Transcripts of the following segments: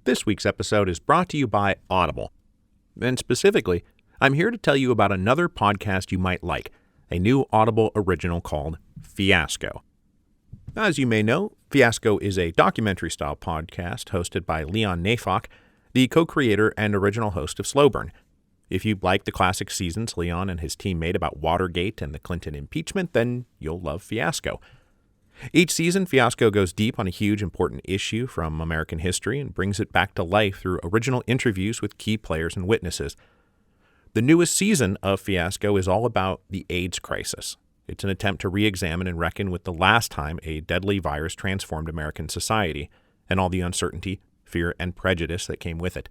This week's episode is brought to you by Audible. And specifically, I'm here to tell you about another podcast you might like, a new Audible original called Fiasco. As you may know, Fiasco is a documentary-style podcast hosted by Leon Neyfakh, the co-creator and original host of Slow Burn. If you like the classic seasons Leon and his team made about Watergate and the Clinton impeachment, then you'll love Fiasco. Each season, Fiasco goes deep on a huge, important issue from American history and brings it back to life through original interviews with key players and witnesses. The newest season of Fiasco is all about the AIDS crisis. It's an attempt to re-examine and reckon with the last time a deadly virus transformed American society and all the uncertainty, fear, and prejudice that came with it.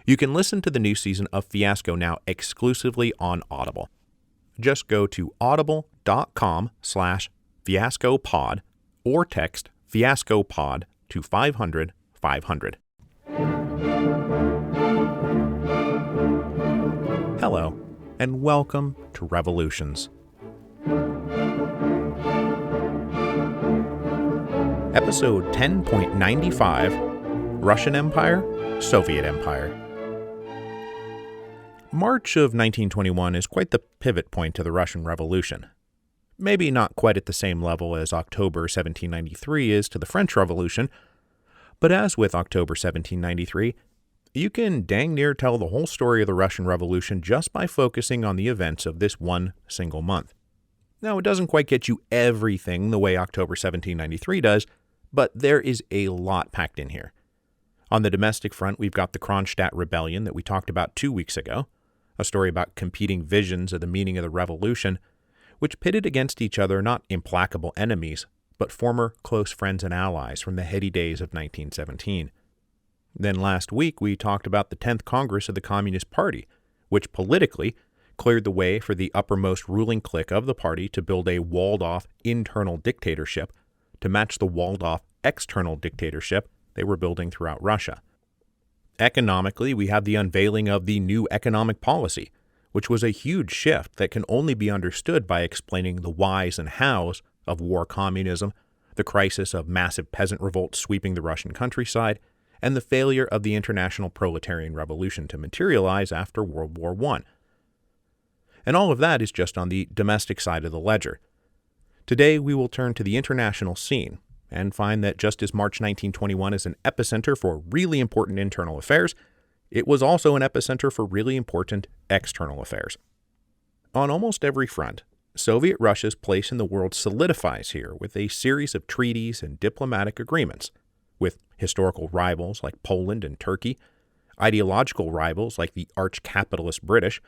You can listen to the new season of Fiasco now exclusively on Audible. Just go to audible.com/fiascopod or text fiascopod to 500 500. Hello, and welcome to Revolutions. Episode 10.95, Russian Empire, Soviet Empire. March of 1921 is quite the pivot point to the Russian Revolution. Maybe not quite at the same level as October 1793 is to the French Revolution, but as with October 1793, you can dang near tell the whole story of the Russian Revolution just by focusing on the events of this one single month. Now, it doesn't quite get you everything the way October 1793 does, but there is a lot packed in here. On the domestic front, we've got the Kronstadt Rebellion that we talked about 2 weeks ago, a story about competing visions of the meaning of the revolution, which pitted against each other not implacable enemies, but former close friends and allies from the heady days of 1917. Then last week, we talked about the 10th Congress of the Communist Party, which politically cleared the way for the uppermost ruling clique of the party to build a walled-off internal dictatorship to match the walled-off external dictatorship they were building throughout Russia. Economically, we have the unveiling of the new economic policy, which was a huge shift that can only be understood by explaining the whys and hows of war communism, the crisis of massive peasant revolts sweeping the Russian countryside, and the failure of the international proletarian revolution to materialize after World War I. And all of that is just on the domestic side of the ledger. Today, we will turn to the international scene and find that just as March 1921 is an epicenter for really important internal affairs, it was also an epicenter for really important external affairs. On almost every front, Soviet Russia's place in the world solidifies here with a series of treaties and diplomatic agreements, with historical rivals like Poland and Turkey, ideological rivals like the arch-capitalist British,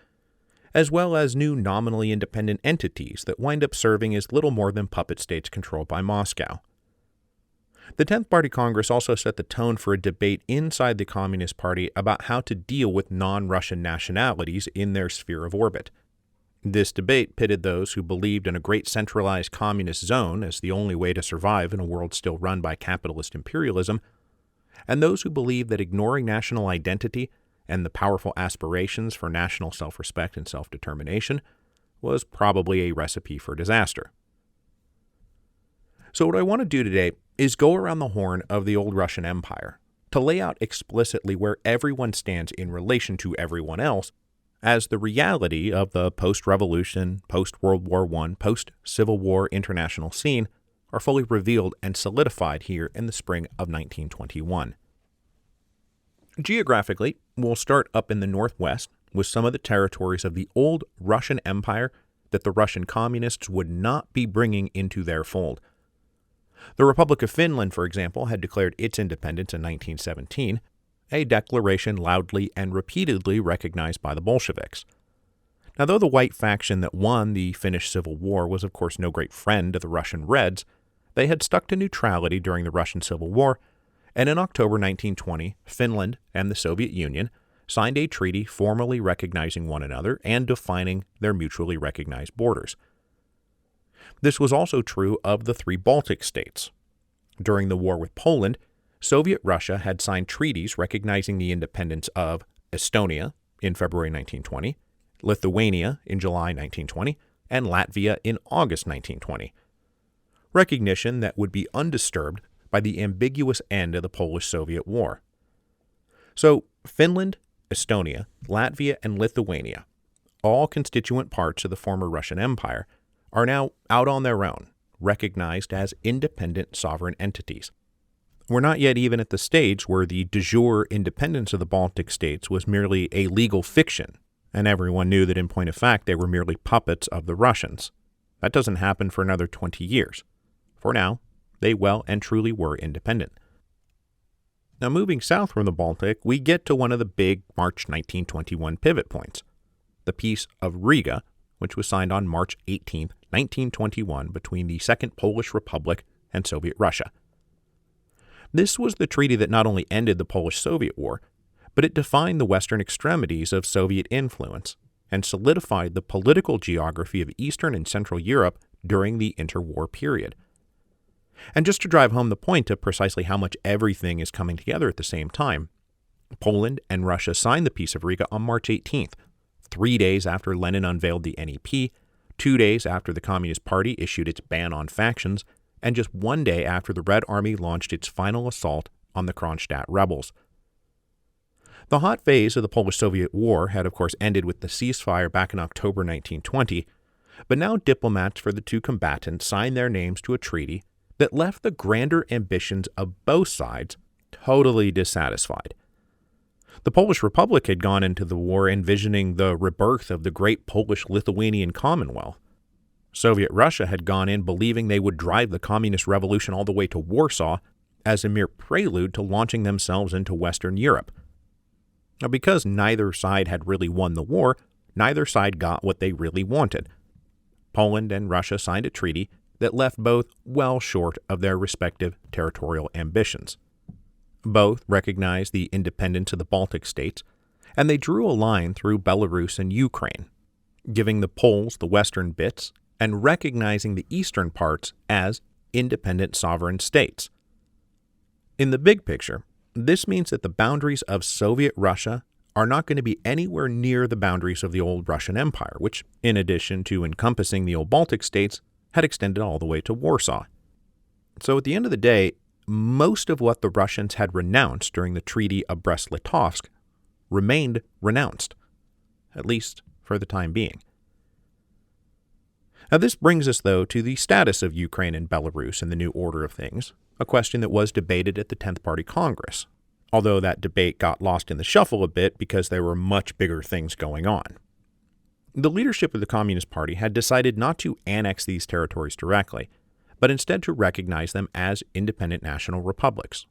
as well as new nominally independent entities that wind up serving as little more than puppet states controlled by Moscow. The 10th Party Congress also set the tone for a debate inside the Communist Party about how to deal with non-Russian nationalities in their sphere of orbit. This debate pitted those who believed in a great centralized communist zone as the only way to survive in a world still run by capitalist imperialism, and those who believed that ignoring national identity and the powerful aspirations for national self-respect and self-determination was probably a recipe for disaster. So what I want to do today is go around the horn of the old Russian Empire to lay out explicitly where everyone stands in relation to everyone else as the reality of the post-revolution, post-World War I, post-Civil War international scene are fully revealed and solidified here in the spring of 1921. Geographically, we'll start up in the northwest with some of the territories of the old Russian Empire that the Russian communists would not be bringing into their fold. The Republic of Finland, for example, had declared its independence in 1917, a declaration loudly and repeatedly recognized by the Bolsheviks. Now, though the white faction that won the Finnish Civil War was, of course, no great friend of the Russian Reds, they had stuck to neutrality during the Russian Civil War, and in October 1920, Finland and the Soviet Union signed a treaty formally recognizing one another and defining their mutually recognized borders. This was also true of the three Baltic states. During the war with Poland, Soviet Russia had signed treaties recognizing the independence of Estonia in February 1920, Lithuania in July 1920, and Latvia in August 1920. Recognition that would be undisturbed by the ambiguous end of the Polish-Soviet War. So Finland, Estonia, Latvia, and Lithuania, all constituent parts of the former Russian Empire, are now out on their own, recognized as independent sovereign entities. We're not yet even at the stage where the de jure independence of the Baltic states was merely a legal fiction, and everyone knew that in point of fact they were merely puppets of the Russians. That doesn't happen for another 20 years. For now, they well and truly were independent. Now, moving south from the Baltic, we get to one of the big March 1921 pivot points, the Peace of Riga, which was signed on March 18, 1921, between the Second Polish Republic and Soviet Russia. This was the treaty that not only ended the Polish-Soviet War, but it defined the western extremities of Soviet influence and solidified the political geography of Eastern and Central Europe during the interwar period. And just to drive home the point of precisely how much everything is coming together at the same time, Poland and Russia signed the Peace of Riga on March 18th, 3 days after Lenin unveiled the NEP, 2 days after the Communist Party issued its ban on factions, and just 1 day after the Red Army launched its final assault on the Kronstadt rebels. The hot phase of the Polish-Soviet War had, of course, ended with the ceasefire back in October 1920, but now diplomats for the two combatants signed their names to a treaty that left the grander ambitions of both sides totally dissatisfied. The Polish Republic had gone into the war envisioning the rebirth of the great Polish-Lithuanian Commonwealth. Soviet Russia had gone in believing they would drive the communist revolution all the way to Warsaw as a mere prelude to launching themselves into Western Europe. Now, because neither side had really won the war, neither side got what they really wanted. Poland and Russia signed a treaty that left both well short of their respective territorial ambitions. Both recognized the independence of the Baltic states, and they drew a line through Belarus and Ukraine, giving the Poles the western bits and recognizing the eastern parts as independent sovereign states. In the big picture, this means that the boundaries of Soviet Russia are not going to be anywhere near the boundaries of the old Russian Empire, which, in addition to encompassing the old Baltic states, had extended all the way to Warsaw. So at the end of the day, most of what the Russians had renounced during the Treaty of Brest-Litovsk remained renounced, at least for the time being. Now this brings us, though, to the status of Ukraine and Belarus in the new order of things, a question that was debated at the 10th Party Congress, although that debate got lost in the shuffle a bit because there were much bigger things going on. The leadership of the Communist Party had decided not to annex these territories directly, but instead to recognize them as independent national republics,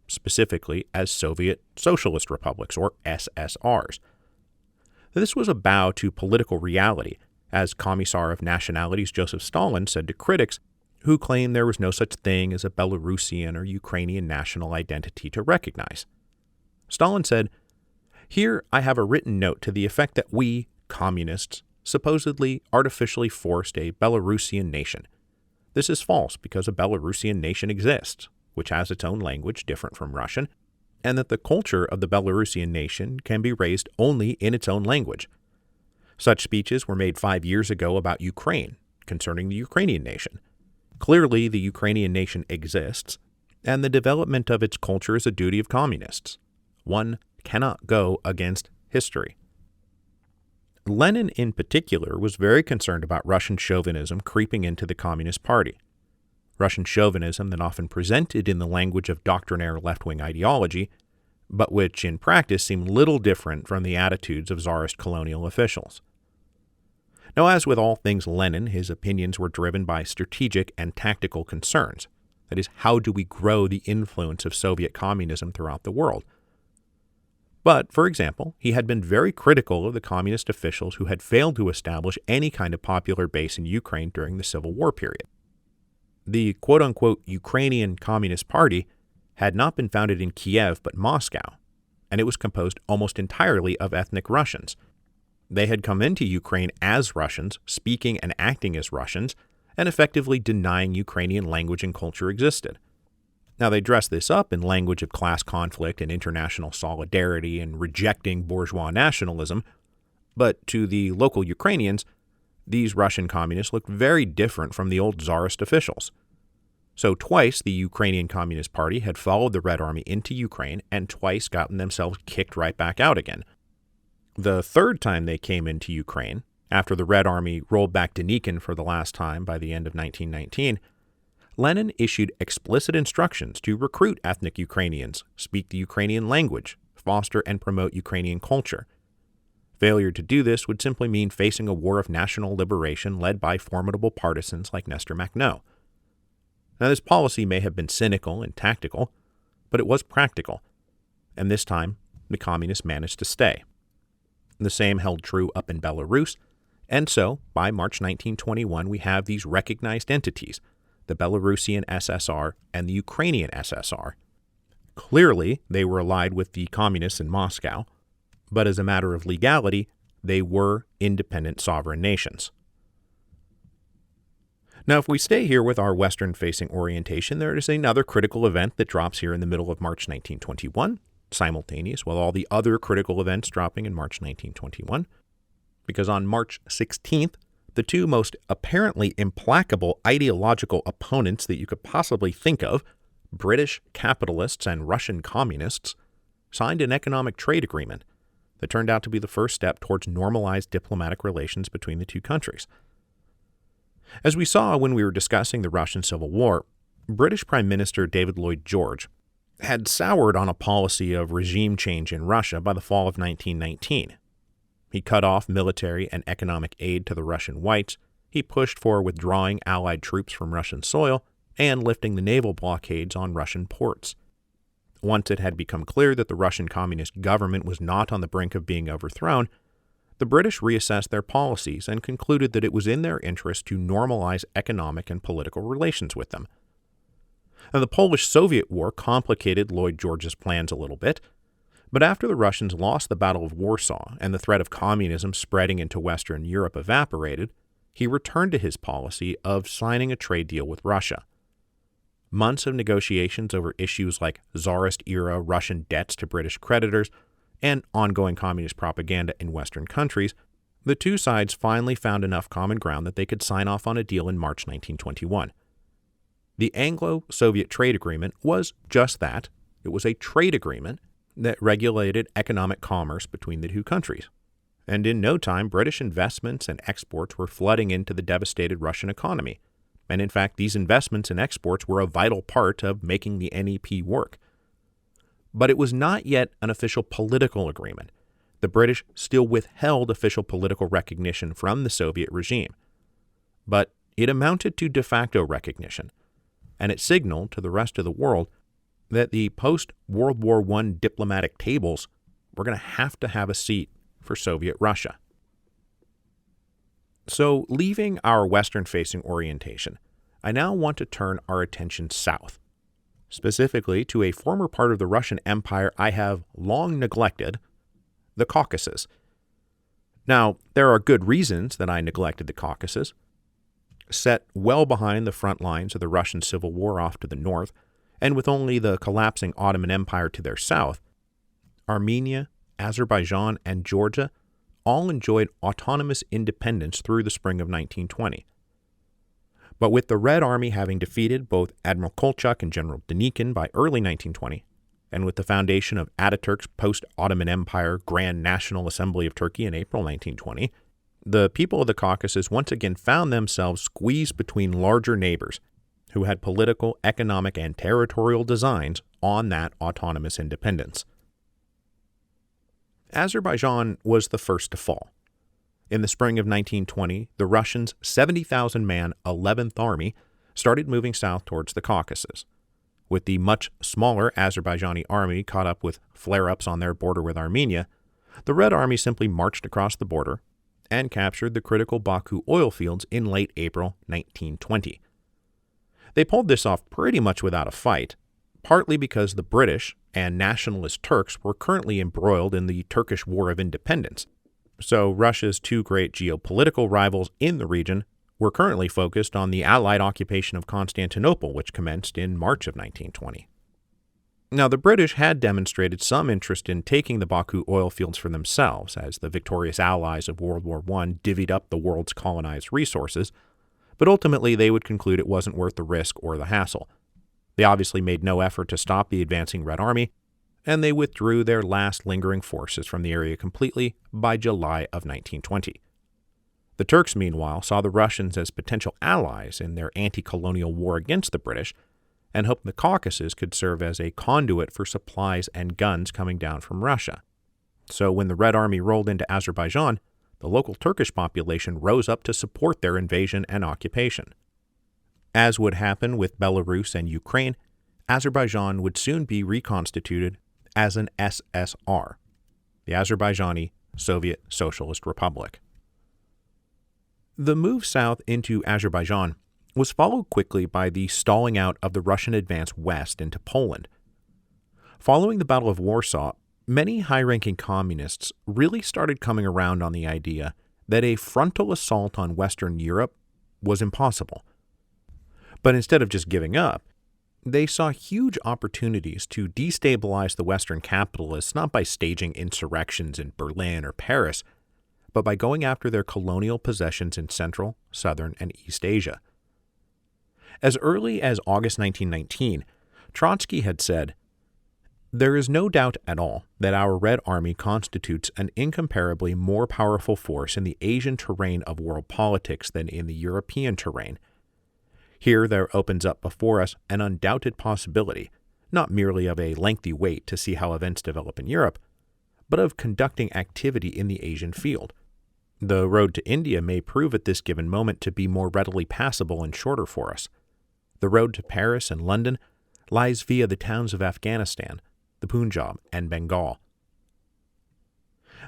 specifically as Soviet Socialist Republics, or SSRs. This was a bow to political reality, as Commissar of Nationalities Joseph Stalin said to critics who claimed there was no such thing as a Belarusian or Ukrainian national identity to recognize. Stalin said, "Here I have a written note to the effect that we, communists, supposedly artificially forced a Belarusian nation. This is false because a Belarusian nation exists, which has its own language different from Russian, and that the culture of the Belarusian nation can be raised only in its own language. Such speeches were made 5 years ago about Ukraine, concerning the Ukrainian nation. Clearly, the Ukrainian nation exists, and the development of its culture is a duty of communists. One cannot go against history." Lenin, in particular, was very concerned about Russian chauvinism creeping into the Communist Party. Russian chauvinism that often presented in the language of doctrinaire left-wing ideology, but which in practice seemed little different from the attitudes of Tsarist colonial officials. Now, as with all things Lenin, his opinions were driven by strategic and tactical concerns. That is, how do we grow the influence of Soviet communism throughout the world? But, for example, he had been very critical of the communist officials who had failed to establish any kind of popular base in Ukraine during the Civil War period. The quote-unquote Ukrainian Communist Party had not been founded in Kiev but Moscow, and it was composed almost entirely of ethnic Russians. They had come into Ukraine as Russians, speaking and acting as Russians, and effectively denying Ukrainian language and culture existed. Now, they dressed this up in language of class conflict and international solidarity and rejecting bourgeois nationalism, but to the local Ukrainians, these Russian communists looked very different from the old Tsarist officials. So twice the Ukrainian Communist Party had followed the Red Army into Ukraine and twice gotten themselves kicked right back out again. The third time they came into Ukraine, after the Red Army rolled back Denikin for the last time by the end of 1919, Lenin issued explicit instructions to recruit ethnic Ukrainians, speak the Ukrainian language, foster and promote Ukrainian culture. Failure to do this would simply mean facing a war of national liberation led by formidable partisans like Nestor Makhno. Now, this policy may have been cynical and tactical, but it was practical, and this time the communists managed to stay. The same held true up in Belarus, and so, by March 1921, we have these recognized entities, the Belarusian SSR and the Ukrainian SSR. Clearly, they were allied with the communists in Moscow, but as a matter of legality, they were independent sovereign nations. Now, if we stay here with our Western-facing orientation, there is another critical event that drops here in the middle of March 1921, simultaneous with all the other critical events dropping in March 1921, because on March 16th, the two most apparently implacable ideological opponents that you could possibly think of, British capitalists and Russian communists, signed an economic trade agreement that turned out to be the first step towards normalized diplomatic relations between the two countries. As we saw when we were discussing the Russian Civil War, British Prime Minister David Lloyd George had soured on a policy of regime change in Russia by the fall of 1919. He cut off military and economic aid to the Russian whites, he pushed for withdrawing Allied troops from Russian soil, and lifting the naval blockades on Russian ports. Once it had become clear that the Russian Communist government was not on the brink of being overthrown, the British reassessed their policies and concluded that it was in their interest to normalize economic and political relations with them. Now, the Polish-Soviet War complicated Lloyd George's plans a little bit, but after the Russians lost the Battle of Warsaw and the threat of communism spreading into Western Europe evaporated, he returned to his policy of signing a trade deal with Russia. Months of negotiations over issues like Tsarist-era Russian debts to British creditors and ongoing communist propaganda in Western countries, the two sides finally found enough common ground that they could sign off on a deal in March 1921. The Anglo-Soviet Trade Agreement was just that. It was a trade agreement that regulated economic commerce between the two countries. And in no time, British investments and exports were flooding into the devastated Russian economy. And in fact, these investments and exports were a vital part of making the NEP work. But it was not yet an official political agreement. The British still withheld official political recognition from the Soviet regime. But it amounted to de facto recognition, and it signaled to the rest of the world that the post-World War I diplomatic tables were going to have a seat for Soviet Russia. So, leaving our Western-facing orientation, I now want to turn our attention south, specifically to a former part of the Russian Empire I have long neglected, the Caucasus. Now, there are good reasons that I neglected the Caucasus. Set well behind the front lines of the Russian Civil War off to the north, and with only the collapsing Ottoman Empire to their south, Armenia, Azerbaijan, and Georgia all enjoyed autonomous independence through the spring of 1920. But with the Red Army having defeated both Admiral Kolchak and General Denikin by early 1920, and with the foundation of Ataturk's post-Ottoman Empire Grand National Assembly of Turkey in April 1920, the people of the Caucasus once again found themselves squeezed between larger neighbors who had political, economic, and territorial designs on that autonomous independence. Azerbaijan was the first to fall. In the spring of 1920, the Russians' 70,000-man 11th Army started moving south towards the Caucasus. With the much smaller Azerbaijani army caught up with flare-ups on their border with Armenia, the Red Army simply marched across the border and captured the critical Baku oil fields in late April 1920. They pulled this off pretty much without a fight, partly because the British and nationalist Turks were currently embroiled in the Turkish War of Independence, so Russia's two great geopolitical rivals in the region were currently focused on the Allied occupation of Constantinople, which commenced in March of 1920. Now, the British had demonstrated some interest in taking the Baku oil fields for themselves, as the victorious allies of World War I divvied up the world's colonized resources, but ultimately they would conclude it wasn't worth the risk or the hassle. They obviously made no effort to stop the advancing Red Army, and they withdrew their last lingering forces from the area completely by July of 1920. The Turks, meanwhile, saw the Russians as potential allies in their anti-colonial war against the British, and hoped the Caucasus could serve as a conduit for supplies and guns coming down from Russia. So when the Red Army rolled into Azerbaijan, the local Turkish population rose up to support their invasion and occupation. As would happen with Belarus and Ukraine, Azerbaijan would soon be reconstituted as an SSR, the Azerbaijani Soviet Socialist Republic. The move south into Azerbaijan was followed quickly by the stalling out of the Russian advance west into Poland. Following the Battle of Warsaw, many high-ranking communists really started coming around on the idea that a frontal assault on Western Europe was impossible. But instead of just giving up, they saw huge opportunities to destabilize the Western capitalists not by staging insurrections in Berlin or Paris, but by going after their colonial possessions in Central, Southern, and East Asia. As early as August 1919, Trotsky had said, "There is no doubt at all that our Red Army constitutes an incomparably more powerful force in the Asian terrain of world politics than in the European terrain. Here there opens up before us an undoubted possibility, not merely of a lengthy wait to see how events develop in Europe, but of conducting activity in the Asian field. The road to India may prove at this given moment to be more readily passable and shorter for us. The road to Paris and London lies via the towns of Afghanistan, the Punjab, and Bengal."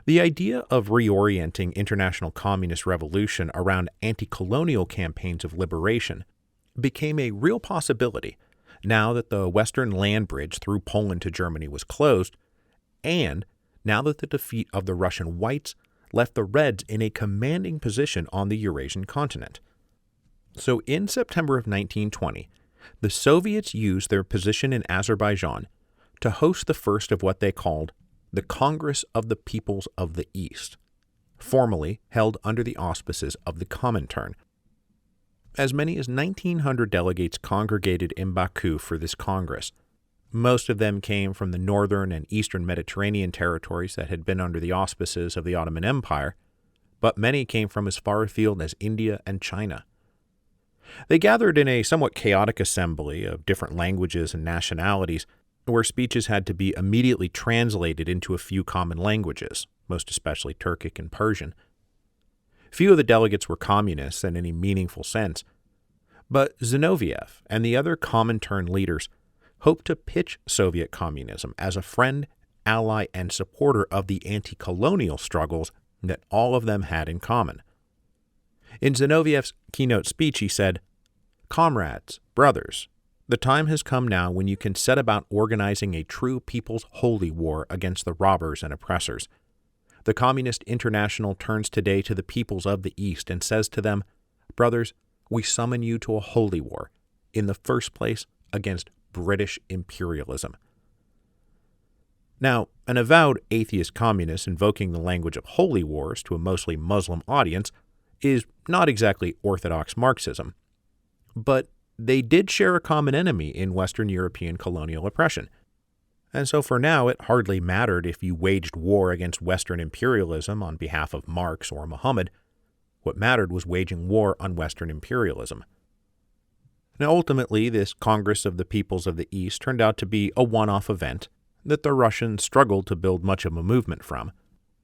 The idea of reorienting international communist revolution around anti-colonial campaigns of liberation became a real possibility now that the western land bridge through Poland to Germany was closed, and now that the defeat of the Russian Whites left the Reds in a commanding position on the Eurasian continent. So in September of 1920, the Soviets used their position in Azerbaijan to host the first of what they called the Congress of the Peoples of the East, formally held under the auspices of the Comintern. As many as 1,900 delegates congregated in Baku for this Congress. Most of them came from the northern and eastern Mediterranean territories that had been under the auspices of the Ottoman Empire, but many came from as far afield as India and China. They gathered in a somewhat chaotic assembly of different languages and nationalities, where speeches had to be immediately translated into a few common languages, most especially Turkic and Persian. Few of the delegates were communists in any meaningful sense, but Zinoviev and the other Comintern leaders hoped to pitch Soviet communism as a friend, ally, and supporter of the anti-colonial struggles that all of them had in common. In Zinoviev's keynote speech, he said, "Comrades, brothers, the time has come now when you can set about organizing a true people's holy war against the robbers and oppressors. The Communist International turns today to the peoples of the East and says to them, 'Brothers, we summon you to a holy war, in the first place against British imperialism.'" Now, an avowed atheist communist invoking the language of holy wars to a mostly Muslim audience is not exactly orthodox Marxism. But they did share a common enemy in Western European colonial oppression. And so for now, it hardly mattered if you waged war against Western imperialism on behalf of Marx or Muhammad. What mattered was waging war on Western imperialism. Now, ultimately, this Congress of the Peoples of the East turned out to be a one-off event that the Russians struggled to build much of a movement from.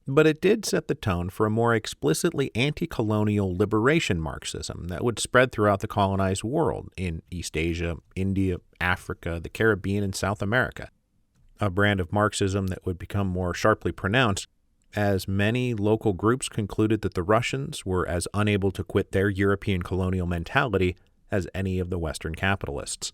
But it did set the tone for a more explicitly anti-colonial liberation Marxism that would spread throughout the colonized world in East Asia, India, Africa, the Caribbean, and South America. A brand of Marxism that would become more sharply pronounced as many local groups concluded that the Russians were as unable to quit their European colonial mentality as any of the Western capitalists.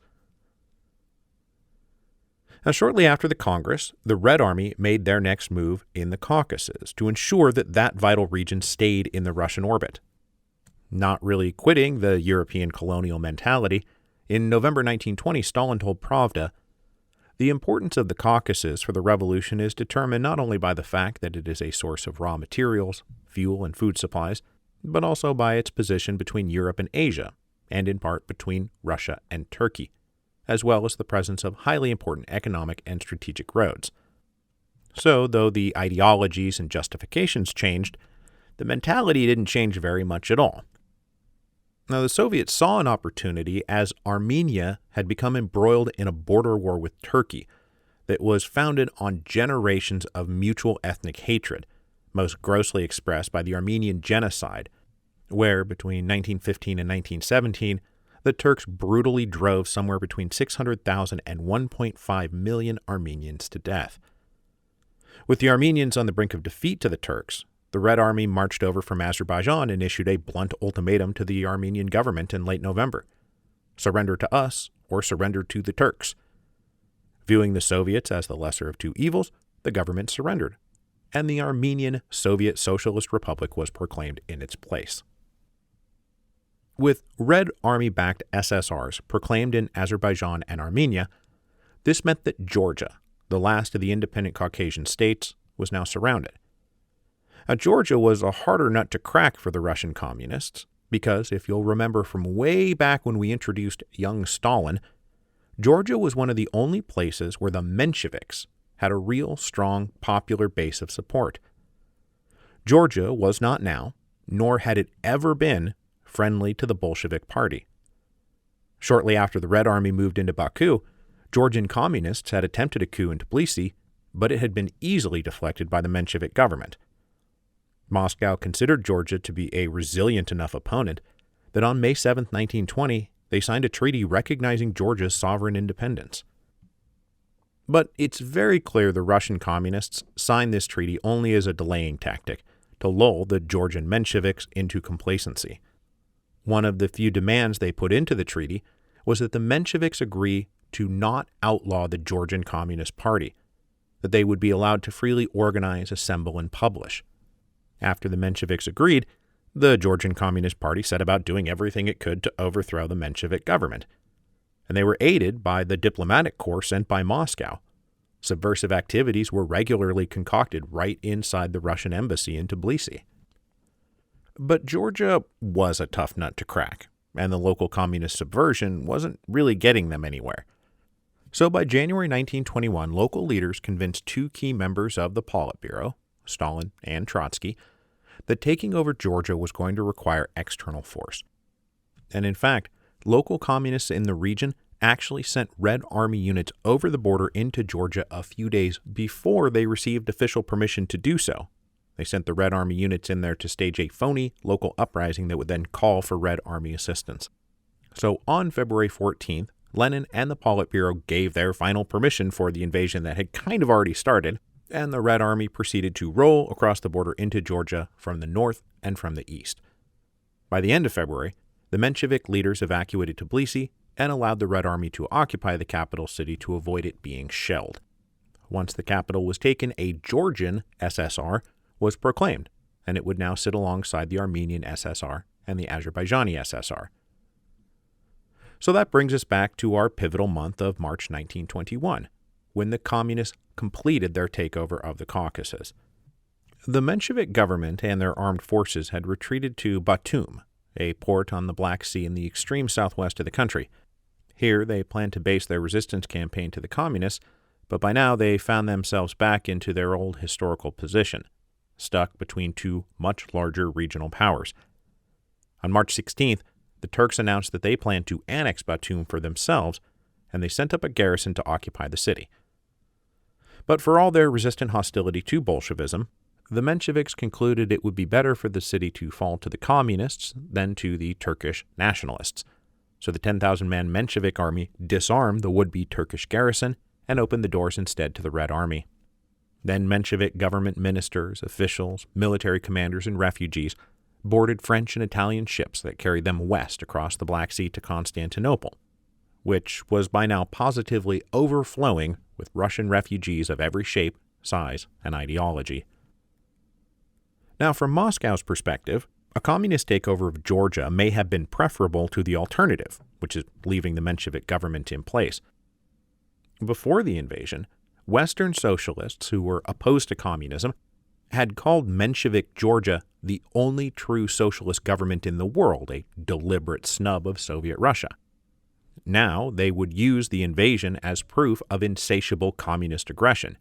Now, shortly after the Congress, the Red Army made their next move in the Caucasus to ensure that that vital region stayed in the Russian orbit. Not really quitting the European colonial mentality, in November 1920, Stalin told Pravda, "The importance of the Caucasus for the revolution is determined not only by the fact that it is a source of raw materials, fuel, and food supplies, but also by its position between Europe and Asia, and in part between Russia and Turkey, as well as the presence of highly important economic and strategic roads. So, though the ideologies and justifications changed, the mentality didn't change very much at all. Now, the Soviets saw an opportunity as Armenia had become embroiled in a border war with Turkey that was founded on generations of mutual ethnic hatred, most grossly expressed by the Armenian Genocide, where between 1915 and 1917, the Turks brutally drove somewhere between 600,000 and 1.5 million Armenians to death. With the Armenians on the brink of defeat to the Turks, the Red Army marched over from Azerbaijan and issued a blunt ultimatum to the Armenian government in late November: surrender to us or surrender to the Turks. Viewing the Soviets as the lesser of two evils, the government surrendered, and the Armenian Soviet Socialist Republic was proclaimed in its place. With Red Army-backed SSRs proclaimed in Azerbaijan and Armenia, this meant that Georgia, the last of the independent Caucasian states, was now surrounded. Now, Georgia was a harder nut to crack for the Russian communists because, if you'll remember from way back when we introduced young Stalin, Georgia was one of the only places where the Mensheviks had a real strong popular base of support. Georgia was not now, nor had it ever been, friendly to the Bolshevik Party. Shortly after the Red Army moved into Baku, Georgian communists had attempted a coup in Tbilisi, but it had been easily deflected by the Menshevik government. Moscow considered Georgia to be a resilient enough opponent that on May 7, 1920, they signed a treaty recognizing Georgia's sovereign independence. But it's very clear the Russian communists signed this treaty only as a delaying tactic to lull the Georgian Mensheviks into complacency. One of the few demands they put into the treaty was that the Mensheviks agree to not outlaw the Georgian Communist Party, that they would be allowed to freely organize, assemble, and publish. After the Mensheviks agreed, the Georgian Communist Party set about doing everything it could to overthrow the Menshevik government, and they were aided by the diplomatic corps sent by Moscow. Subversive activities were regularly concocted right inside the Russian embassy in Tbilisi. But Georgia was a tough nut to crack, and the local communist subversion wasn't really getting them anywhere. So by January 1921, local leaders convinced two key members of the Politburo, Stalin and Trotsky, that taking over Georgia was going to require external force. And in fact, local communists in the region actually sent Red Army units over the border into Georgia a few days before they received official permission to do so. They sent the Red Army units in there to stage a phony local uprising that would then call for Red Army assistance. So on February 14th, Lenin and the Politburo gave their final permission for the invasion that had kind of already started, and the Red Army proceeded to roll across the border into Georgia from the north and from the east. By the end of February, the Menshevik leaders evacuated Tbilisi and allowed the Red Army to occupy the capital city to avoid it being shelled. Once the capital was taken, a Georgian SSR was proclaimed, and it would now sit alongside the Armenian SSR and the Azerbaijani SSR. So that brings us back to our pivotal month of March 1921, when the communists completed their takeover of the Caucasus. The Menshevik government and their armed forces had retreated to Batum, a port on the Black Sea in the extreme southwest of the country. Here they planned to base their resistance campaign to the communists, but by now they found themselves back into their old historical position, stuck between two much larger regional powers. On March 16th, the Turks announced that they planned to annex Batum for themselves, and they sent up a garrison to occupy the city. But for all their resistant hostility to Bolshevism, the Mensheviks concluded it would be better for the city to fall to the communists than to the Turkish nationalists. So the 10,000-man Menshevik army disarmed the would-be Turkish garrison and opened the doors instead to the Red Army. Then Menshevik government ministers, officials, military commanders, and refugees boarded French and Italian ships that carried them west across the Black Sea to Constantinople, which was by now positively overflowing with Russian refugees of every shape, size, and ideology. Now, from Moscow's perspective, a communist takeover of Georgia may have been preferable to the alternative, which is leaving the Menshevik government in place. Before the invasion, Western socialists who were opposed to communism had called Menshevik Georgia the only true socialist government in the world, a deliberate snub of Soviet Russia. Now they would use the invasion as proof of insatiable communist aggression.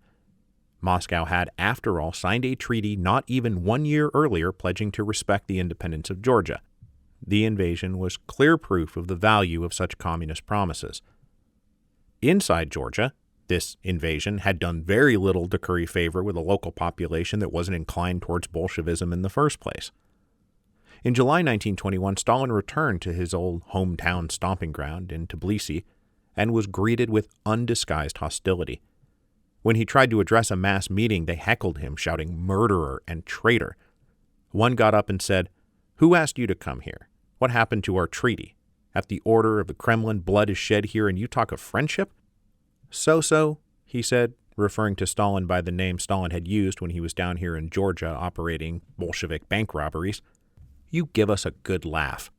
Moscow had, after all, signed a treaty not even 1 year earlier pledging to respect the independence of Georgia. The invasion was clear proof of the value of such communist promises. Inside Georgia, this invasion had done very little to curry favor with a local population that wasn't inclined towards Bolshevism in the first place. In July 1921, Stalin returned to his old hometown stomping ground in Tbilisi and was greeted with undisguised hostility. When he tried to address a mass meeting, they heckled him, shouting "murderer" and "traitor." One got up and said, "Who asked you to come here? What happened to our treaty? At the order of the Kremlin, blood is shed here, and you talk of friendship?" "So," he said, referring to Stalin by the name Stalin had used when he was down here in Georgia operating Bolshevik bank robberies. "You give us a good laugh."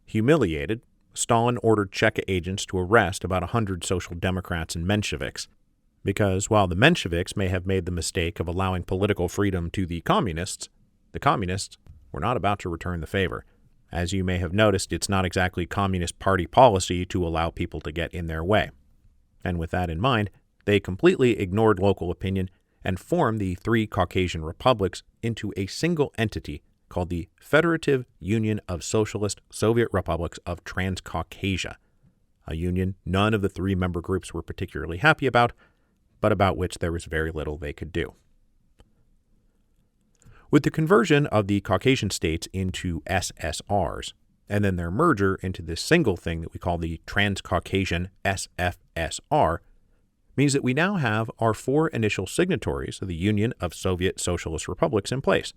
Humiliated, Stalin ordered Cheka agents to arrest about 100 Social Democrats and Mensheviks, because while the Mensheviks may have made the mistake of allowing political freedom to the communists were not about to return the favor. As you may have noticed, it's not exactly Communist Party policy to allow people to get in their way. And with that in mind, they completely ignored local opinion and formed the three Caucasian republics into a single entity called the Federative Union of Socialist Soviet Republics of Transcaucasia, a union none of the three member groups were particularly happy about, but about which there was very little they could do. With the conversion of the Caucasian states into SSRs, and then their merger into this single thing that we call the Transcaucasian SFSR, means that we now have our four initial signatories of the Union of Soviet Socialist Republics in place.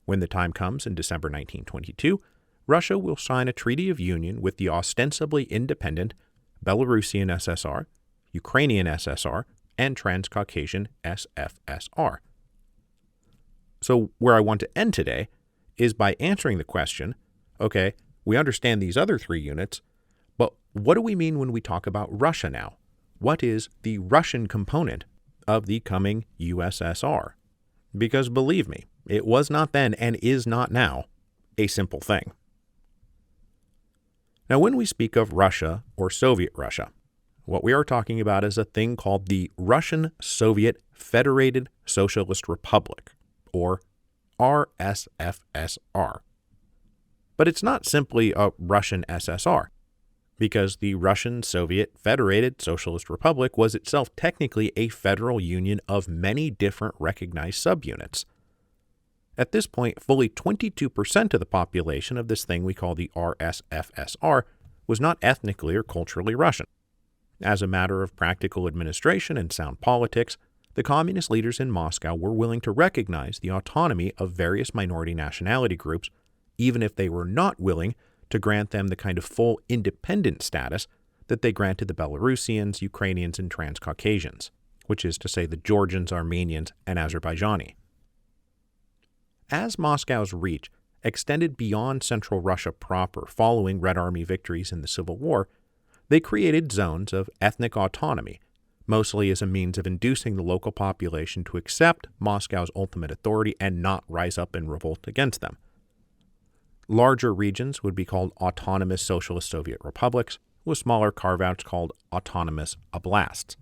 When the time comes in December 1922, Russia will sign a treaty of union with the ostensibly independent Belarusian SSR, Ukrainian SSR, and Transcaucasian SFSR. So where I want to end today is by answering the question, okay, we understand these other three units, but what do we mean when we talk about Russia now? What is the Russian component of the coming USSR? Because believe me, it was not then and is not now a simple thing. Now, when we speak of Russia or Soviet Russia, what we are talking about is a thing called the Russian Soviet Federated Socialist Republic, or RSFSR. But it's not simply a Russian SSR, because the Russian Soviet Federated Socialist Republic was itself technically a federal union of many different recognized subunits. At this point, fully 22% of the population of this thing we call the RSFSR was not ethnically or culturally Russian. As a matter of practical administration and sound politics, the communist leaders in Moscow were willing to recognize the autonomy of various minority nationality groups, even if they were not willing to grant them the kind of full independent status that they granted the Belarusians, Ukrainians, and Transcaucasians, which is to say the Georgians, Armenians, and Azerbaijani. As Moscow's reach extended beyond central Russia proper following Red Army victories in the Civil War, they created zones of ethnic autonomy, mostly as a means of inducing the local population to accept Moscow's ultimate authority and not rise up in revolt against them. Larger regions would be called autonomous socialist Soviet republics, with smaller carve-outs called autonomous oblasts.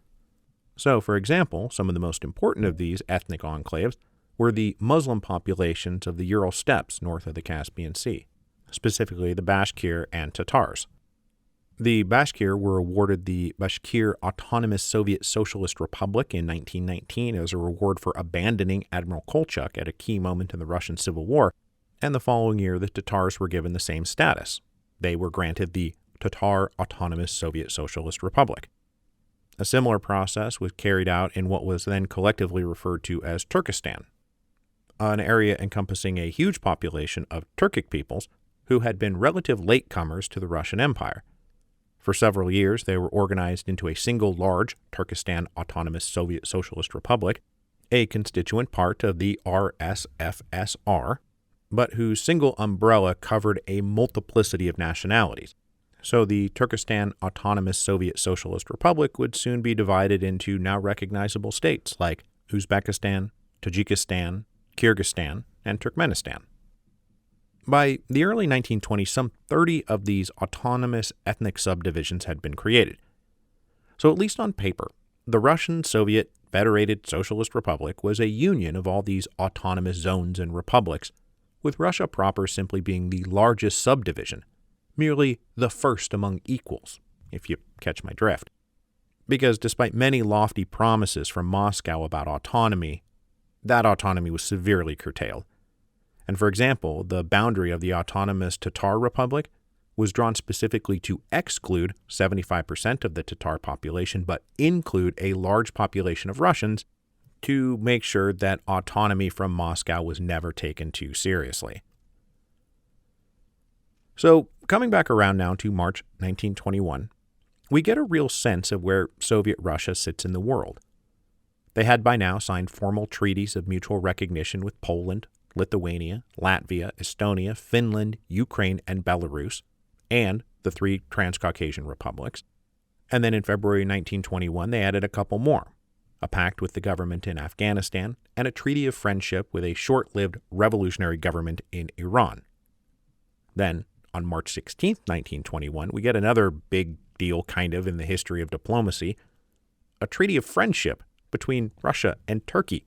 So, for example, some of the most important of these ethnic enclaves were the Muslim populations of the Ural steppes north of the Caspian Sea, specifically the Bashkir and Tatars. The Bashkir were awarded the Bashkir Autonomous Soviet Socialist Republic in 1919 as a reward for abandoning Admiral Kolchak at a key moment in the Russian Civil War, and the following year the Tatars were given the same status. They were granted the Tatar Autonomous Soviet Socialist Republic. A similar process was carried out in what was then collectively referred to as Turkestan, an area encompassing a huge population of Turkic peoples who had been relative latecomers to the Russian Empire. For several years, they were organized into a single large Turkestan Autonomous Soviet Socialist Republic, a constituent part of the RSFSR, but whose single umbrella covered a multiplicity of nationalities. So the Turkestan Autonomous Soviet Socialist Republic would soon be divided into now recognizable states like Uzbekistan, Tajikistan, Kyrgyzstan, and Turkmenistan. By the early 1920s, some 30 of these autonomous ethnic subdivisions had been created. So at least on paper, the Russian Soviet Federated Socialist Republic was a union of all these autonomous zones and republics, with Russia proper simply being the largest subdivision, merely the first among equals, if you catch my drift. Because despite many lofty promises from Moscow about autonomy, that autonomy was severely curtailed. And for example, the boundary of the autonomous Tatar Republic was drawn specifically to exclude 75% of the Tatar population, but include a large population of Russians to make sure that autonomy from Moscow was never taken too seriously. So, coming back around now to March 1921, we get a real sense of where Soviet Russia sits in the world. They had by now signed formal treaties of mutual recognition with Poland, Lithuania, Latvia, Estonia, Finland, Ukraine, and Belarus, and the 3 Transcaucasian republics. And then in February 1921, they added a couple more: a pact with the government in Afghanistan, and a treaty of friendship with a short-lived revolutionary government in Iran. Then, on March 16, 1921, we get another big deal kind of in the history of diplomacy: a treaty of friendship between Russia and Turkey.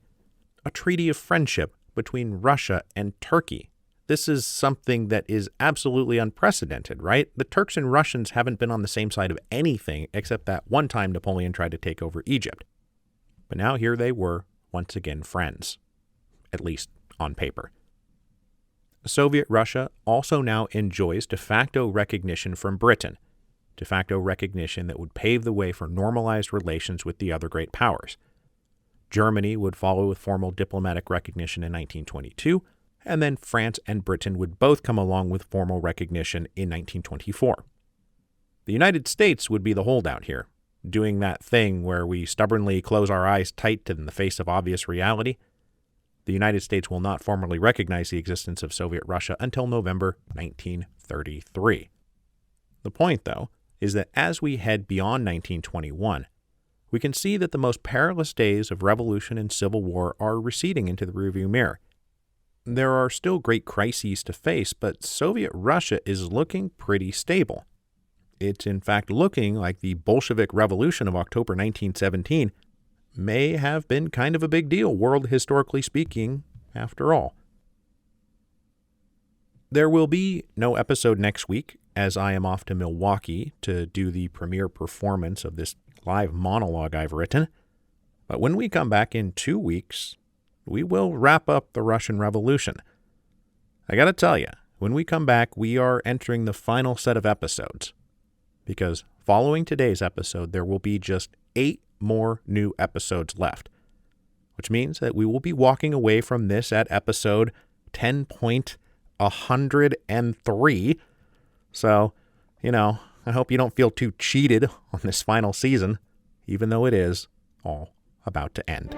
A treaty of friendship between Russia and Turkey. This is something that is absolutely unprecedented, right? The Turks and Russians haven't been on the same side of anything except that one time Napoleon tried to take over Egypt. But now here they were, once again friends, at least on paper. Soviet Russia also now enjoys de facto recognition from Britain, de facto recognition that would pave the way for normalized relations with the other great powers. Germany would follow with formal diplomatic recognition in 1922, and then France and Britain would both come along with formal recognition in 1924. The United States would be the holdout here, doing that thing where we stubbornly close our eyes tight in the face of obvious reality. The United States will not formally recognize the existence of Soviet Russia until November 1933. The point, though, is that as we head beyond 1921, we can see that the most perilous days of revolution and civil war are receding into the rearview mirror. There are still great crises to face, but Soviet Russia is looking pretty stable. It's in fact looking like the Bolshevik Revolution of October 1917 may have been kind of a big deal, world historically speaking, after all. There will be no episode next week, as I am off to Milwaukee to do the premiere performance of this live monologue I've written. But when we come back in 2 weeks, we will wrap up the Russian Revolution. I gotta tell you, when we come back, we are entering the final set of episodes. Because following today's episode, there will be just 8 more new episodes left. Which means that we will be walking away from this at episode 10.103. So, I hope you don't feel too cheated on this final season, even though it is all about to end.